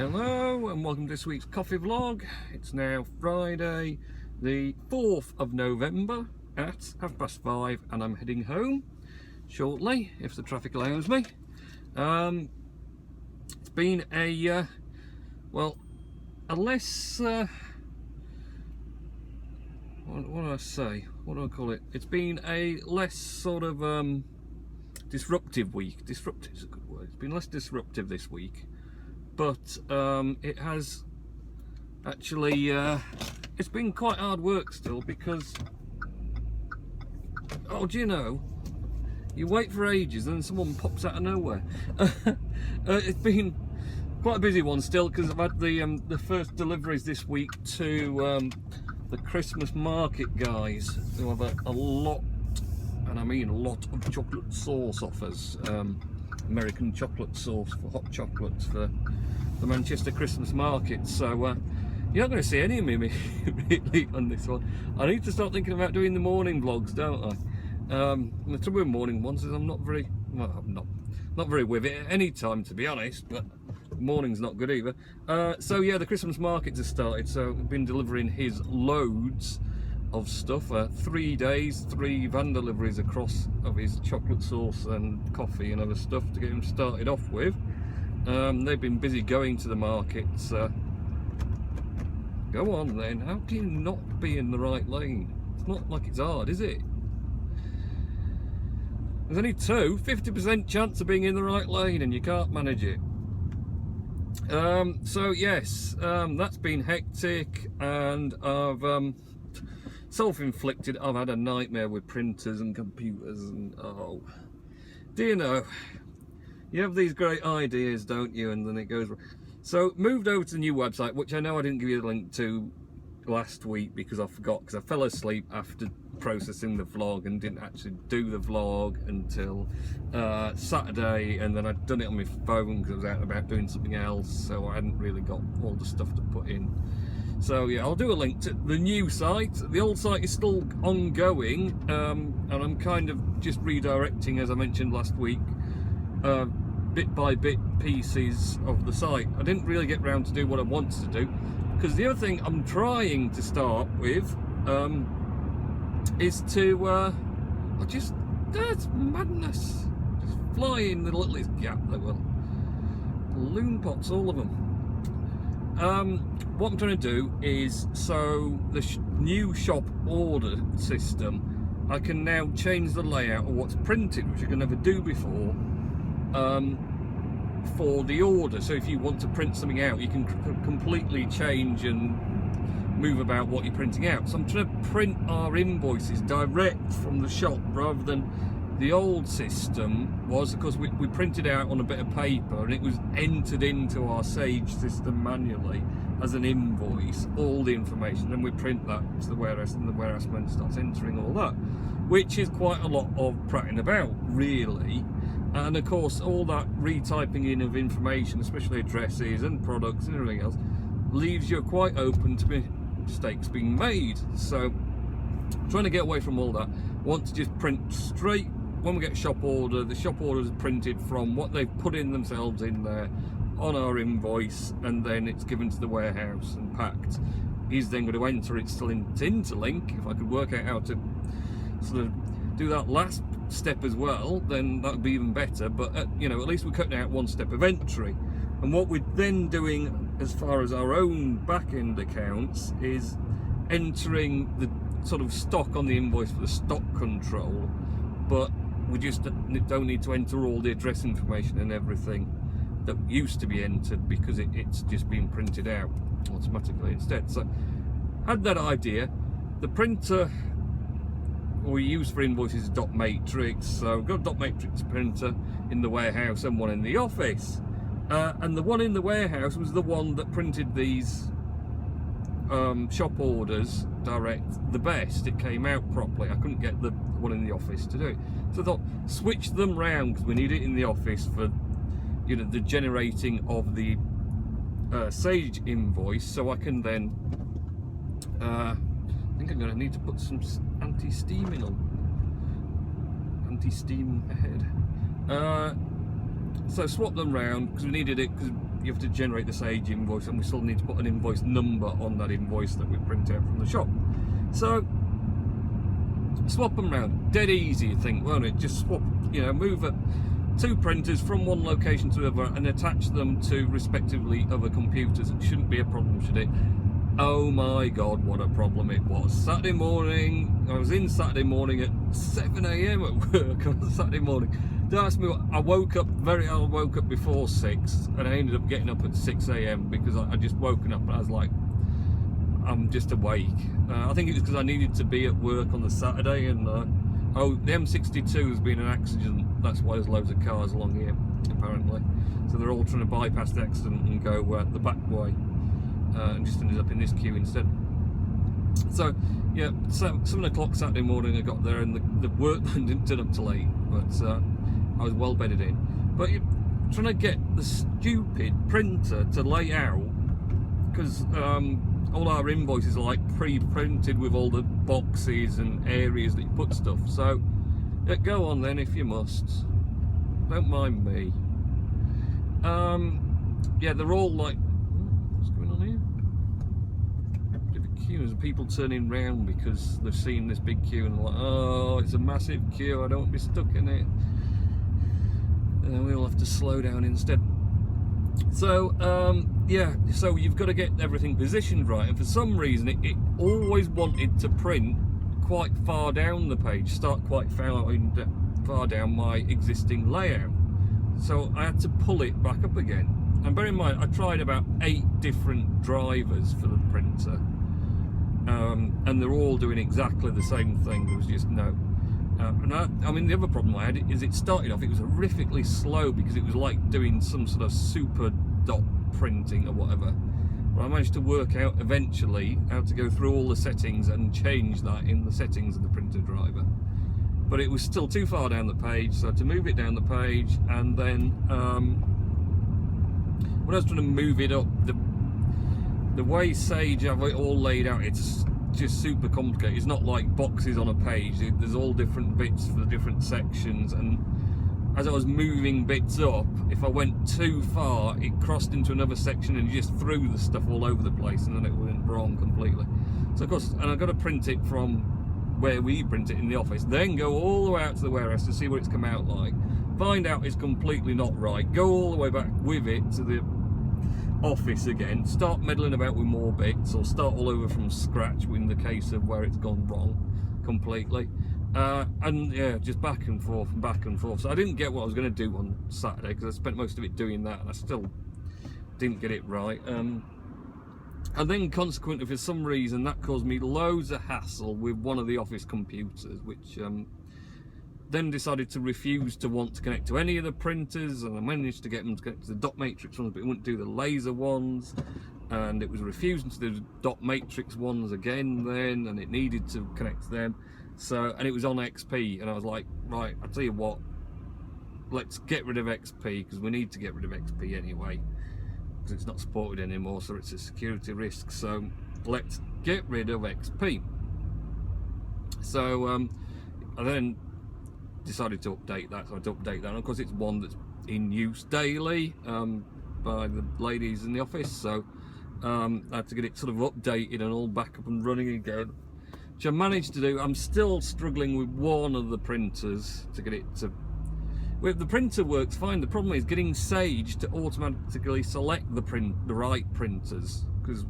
Hello and welcome to this week's coffee vlog. It's now Friday the 4th of November at 5:30 and I'm heading home shortly if the traffic allows me. It's been a less what do I say? What do I call it? It's been a less sort of disruptive week. Disruptive is a good word. It's been less disruptive this week. But it has actually, it's been quite hard work still because, oh, do you know, you wait for ages and then someone pops out of nowhere. It's been quite a busy one still because I've had the first deliveries this week to the Christmas market guys who have a lot, and I mean a lot, of chocolate sauce offers. American chocolate sauce for hot chocolates for the Manchester Christmas market. So you're not going to see any of me really on this one. I need to start thinking about doing the morning vlogs, don't I? The trouble with morning ones is I'm not very, well, I'm not very with it at any time, to be honest, but morning's not good either. So yeah, the Christmas markets have started, so I've been delivering his loads of stuff. 3 days, 3 van deliveries across of his chocolate sauce and coffee and other stuff to get him started off with. They've been busy going to the markets. Go on then, how can you not be in the right lane? It's not like it's hard, is it? There's only 50% chance of being in the right lane and you can't manage it. So yes, that's been hectic, and I've self-inflicted. I've had a nightmare with printers and computers, and oh, do you know, you have these great ideas, don't you, and then it goes wrong. So moved over to the new website, which I know I didn't give you the link to last week because I forgot, because I fell asleep after processing the vlog and didn't actually do the vlog until Saturday, and then I'd done it on my phone because I was out and about doing something else, so I hadn't really got all the stuff to put in. So yeah, I'll do a link to the new site. The old site is still ongoing, and I'm kind of just redirecting, as I mentioned last week, bit by bit pieces of the site. I didn't really get round to do what I wanted to do, because the other thing I'm trying to start with is to, that's madness. Just fly in the littlest gap, they will. Balloon pots, all of them. What I'm trying to do is, so the new shop order system, I can now change the layout of what's printed, which I could never do before, for the order. So if you want to print something out, you can completely change and move about what you're printing out. So I'm trying to print our invoices direct from the shop rather than the old system was, because we printed out on a bit of paper and it was entered into our Sage system manually as an invoice, all the information, then we print that to the warehouse and the warehouse man starts entering all that, which is quite a lot of prattling about really. And of course all that retyping in of information, especially addresses and products and everything else, leaves you quite open to mistakes being made. So trying to get away from all that, want to just print straight. When we get shop order, the shop order is printed from what they've put in themselves in there on our invoice, and then it's given to the warehouse and packed. He's then going to enter it still into Interlink. If I could work out how to sort of do that last step as well, then that would be even better. But you know, at least we're cutting out one step of entry. And what we're then doing as far as our own back-end accounts is entering the sort of stock on the invoice for the stock control, but we just don't need to enter all the address information and everything that used to be entered, because it's just been printed out automatically instead. So had that idea. The printer we use for invoices is dot matrix, so we've got a dot matrix printer in the warehouse and one in the office, and the one in the warehouse was the one that printed these shop orders direct the best. It came out properly. I couldn't get the one in the office to do it, so I thought switch them round because we need it in the office for, you know, the generating of the Sage invoice, so I can then I think I'm going to need to put some anti-steam in on, anti-steam ahead. So swap them round because we needed it, because you have to generate the Sage invoice, and we still need to put an invoice number on that invoice that we print out from the shop. So swap them around, dead easy, you think, won't it? Just swap, you know, move two printers from one location to another and attach them to respectively other computers. It shouldn't be a problem, should it? Oh my god, what a problem it was. Saturday morning, I was in Saturday morning at 7 AM at work on Saturday morning. Don't ask me what, I woke up before 6, and I ended up getting up at 6 AM because I just woken up and I was like, I'm just awake. I think it was because I needed to be at work on the Saturday, and oh, the M62 has been an accident. That's why there's loads of cars along here, apparently. So they're all trying to bypass the accident and go the back way, and just ended up in this queue instead. So yeah, 7 o'clock Saturday morning I got there, and the work didn't turn up till 8, but I was well bedded in. But you're trying to get the stupid printer to lay out, because all our invoices are like pre-printed with all the boxes and areas that you put stuff. So yeah, go on then if you must. Don't mind me. Yeah, they're all like, what's going on here? Bit of a queue. There's people turning round because they've seen this big queue and they're like, oh, it's a massive queue, I don't want to be stuck in it. And then we'll have to slow down instead. So yeah, so you've got to get everything positioned right, and for some reason it always wanted to print quite far down the page, start quite far down my existing layout. So I had to pull it back up again. And bear in mind, I tried about 8 different drivers for the printer, and they're all doing exactly the same thing. There was just no. And I mean, the other problem I had is it started off, it was horrifically slow because it was like doing some sort of super dot printing or whatever. But I managed to work out eventually how to go through all the settings and change that in the settings of the printer driver. But it was still too far down the page, so I had to move it down the page, and then when I was trying to move it up, the way Sage have it all laid out, it's just super complicated. It's not like boxes on a page. There's all different bits for the different sections, and as I was moving bits up, if I went too far, it crossed into another section and just threw the stuff all over the place, and then it went wrong completely. So of course, and I've got to print it from where we print it in the office, then go all the way out to the warehouse to see what it's come out like, find out it's completely not right, go all the way back with it to the office again, start meddling about with more bits, or start all over from scratch in the case of where it's gone wrong completely, and yeah, just back and forth and back and forth. So I didn't get what I was going to do on Saturday because I spent most of it doing that, and I still didn't get it right. And then consequently, for some reason, that caused me loads of hassle with one of the office computers, which then decided to refuse to want to connect to any of the printers, and I managed to get them to connect to the dot matrix ones, but it wouldn't do the laser ones, and it was refusing to do the dot matrix ones again then, and it needed to connect to them. So, and it was on XP, and I was like, right, I'll tell you what, let's get rid of XP, because we need to get rid of XP anyway, because it's not supported anymore, so it's a security risk. So let's get rid of XP. So I then decided to update that, so I had to update that, and of course it's one that's in use daily by the ladies in the office, so I had to get it sort of updated and all back up and running again, which I managed to do. I'm still struggling with one of the printers to get it to, well, the printer works fine. The problem is getting Sage to automatically select the right printers, because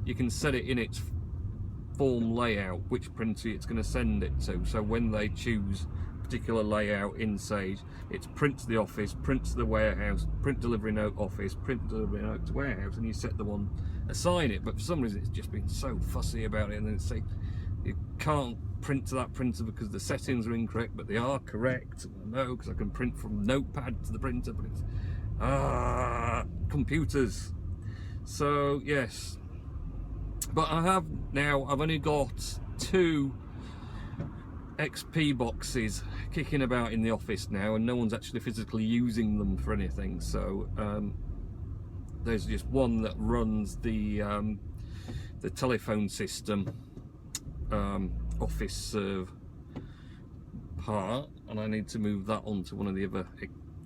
you can set it in its form layout which printer it's going to send it to. So when they choose particular layout in Sage, it's print to the office, print to the warehouse, print delivery note office, print delivery note to warehouse, and you set the one, assign it. But for some reason it's just been so fussy about it, and then it's say you can't print to that printer because the settings are incorrect, but they are correct. I know, because I can print from Notepad to the printer, but it's computers. So yes, but I've only got 2 XP boxes kicking about in the office now, and no one's actually physically using them for anything. So there's just one that runs the telephone system office serve part, and I need to move that onto one of the other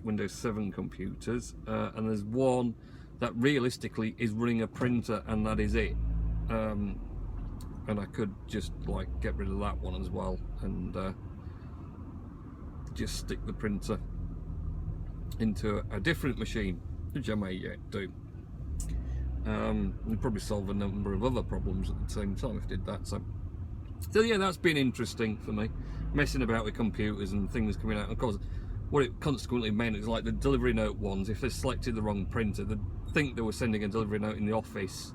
Windows 7 computers, and there's one that realistically is running a printer and that is it. And I could just like get rid of that one as well and just stick the printer into a different machine, which I may yet do. We'd probably solve a number of other problems at the same time if I did that. So yeah, that's been interesting for me, messing about with computers and things coming out. Of course, what it consequently meant is like the delivery note ones, if they selected the wrong printer, they'd think they were sending a delivery note in the office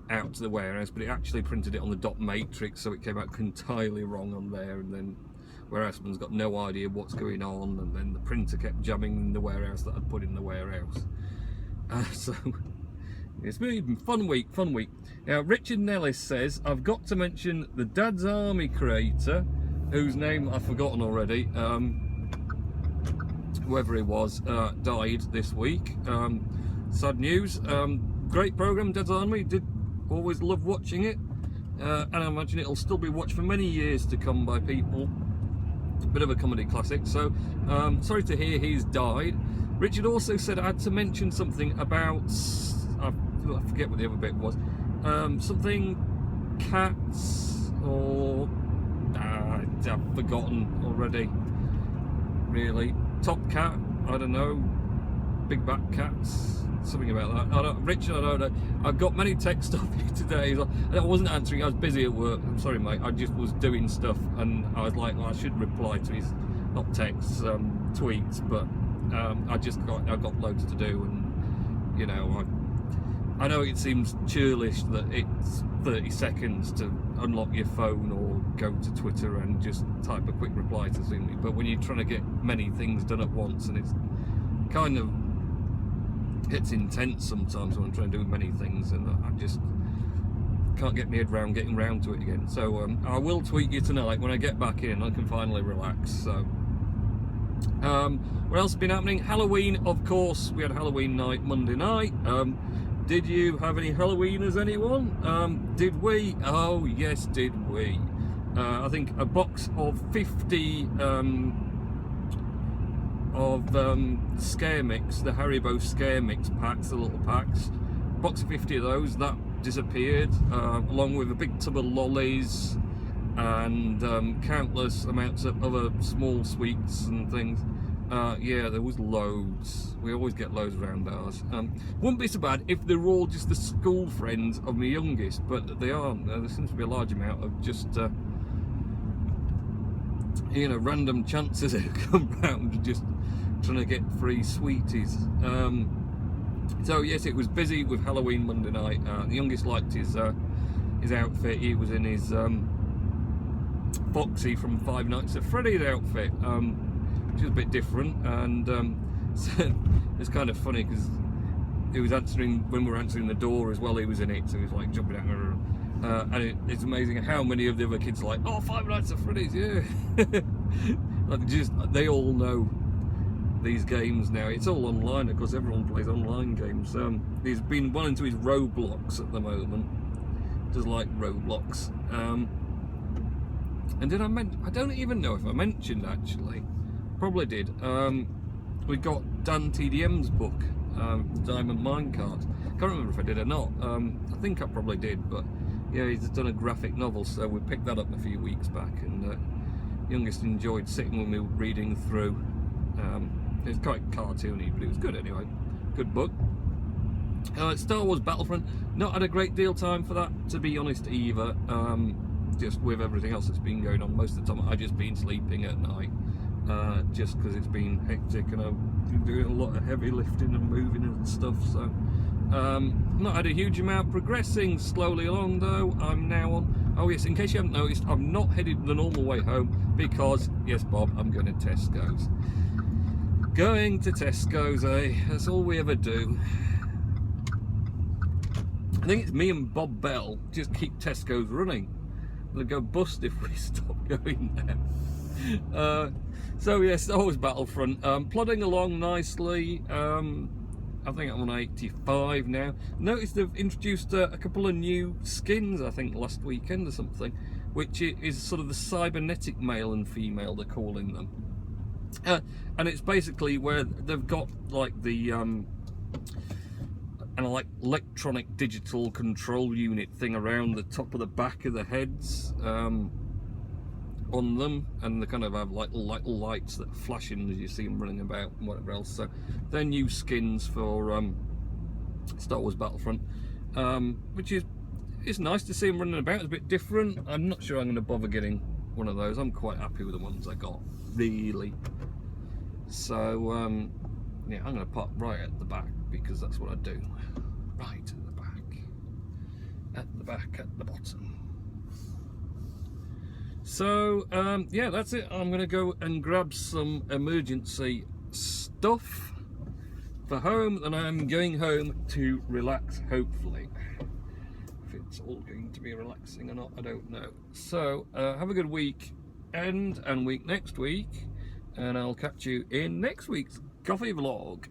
out to the warehouse, but it actually printed it on the dot matrix, so it came out entirely wrong on there, and then warehouseman's got no idea what's going on, and then the printer kept jamming in the warehouse that I'd put in the warehouse. So it's been a fun week. Now Richard Nellis says, I've got to mention the Dad's Army creator, whose name I've forgotten already, whoever he was, died this week. Sad news. Great program, Dad's Army, did always love watching it, and I imagine it'll still be watched for many years to come by people. Bit of a comedy classic. So sorry to hear he's died. Richard also said I had to mention something about, I forget what the other bit was, something cats, or I've forgotten already, really. Top cat, I don't know, big back cats, something about that. Richard, I don't know. I've got many texts off you today. I wasn't answering, I was busy at work. I'm sorry, mate. I just was doing stuff, and I was like, well, I should reply to his, not texts, tweets, but I got loads to do, and you know, I know it seems churlish that it's 30 seconds to unlock your phone or go to Twitter and just type a quick reply to something, but when you're trying to get many things done at once, and it's kind of gets intense sometimes when I'm trying to do many things, and I just can't get my head around getting round to it again. So I will tweet you tonight when I get back in. I can finally relax. So what else has been happening? Halloween, of course. We had Halloween night Monday night. Did you have any Halloweeners, anyone? Did we? Oh yes, did we. I think a box of 50 Scare Mix, the Haribo Scare Mix packs, the little packs, box of 50 of those, that disappeared, along with a big tub of lollies and countless amounts of other small sweets and things. Yeah, there was loads. We always get loads around ours. Wouldn't be so bad if they're all just the school friends of my youngest, but they aren't. There seems to be a large amount of just you know, random chances who come round just trying to get free sweeties. So yes, it was busy with Halloween Monday night. The youngest liked his outfit. He was in his Foxy from Five Nights at Freddy's outfit, which was a bit different, and so it's kind of funny because he was answering, when we were answering the door as well, he was in it, so he was like jumping out. And it's amazing how many of the other kids are like, oh, Five Nights at Freddy's, yeah. Like, just, they all know these games now. It's all online, of course, everyone plays online games. He's been well into his Roblox at the moment. Does like Roblox. And did I don't even know if I mentioned, actually. Probably did. We got Dan TDM's book, Diamond Minecart. Can't remember if I did or not. I think I probably did, but yeah, he's done a graphic novel, so we picked that up a few weeks back, and youngest enjoyed sitting with me reading through. It's quite cartoony, but it was good anyway. Good book. Star Wars Battlefront, not had a great deal of time for that, to be honest, either. Just with everything else that's been going on, most of the time I've just been sleeping at night, just because it's been hectic and I've been doing a lot of heavy lifting and moving and stuff, so not had a huge amount. Progressing slowly along though. I'm now on, oh yes, in case you haven't noticed, I'm not headed the normal way home because, yes Bob, I'm going to Tesco's. Going to Tesco's, eh? That's all we ever do. I think it's me and Bob Bell just keep Tesco's running. They'll go bust if we stop going there. So yes, Star Wars Battlefront, plodding along nicely. I think I'm on 85 now. Noticed they've introduced a couple of new skins, I think last weekend or something, which is sort of the cybernetic male and female, they're calling them. And it's basically where they've got like the and a like electronic digital control unit thing around the top of the back of the heads on them, and they kind of have like little lights that are flashing as you see them running about and whatever else. So they're new skins for Star Wars Battlefront, which is nice to see them running about. It's a bit different. I'm not sure I'm going to bother getting one of those. I'm quite happy with the ones I got, really. So yeah, I'm going to pop right at the back because that's what I do. Right at the back, at the bottom. So yeah, that's it. I'm going to go and grab some emergency stuff for home, and I'm going home to relax, hopefully. If it's all going to be relaxing or not, I don't know. So have a good week and week next week, and I'll catch you in next week's coffee vlog.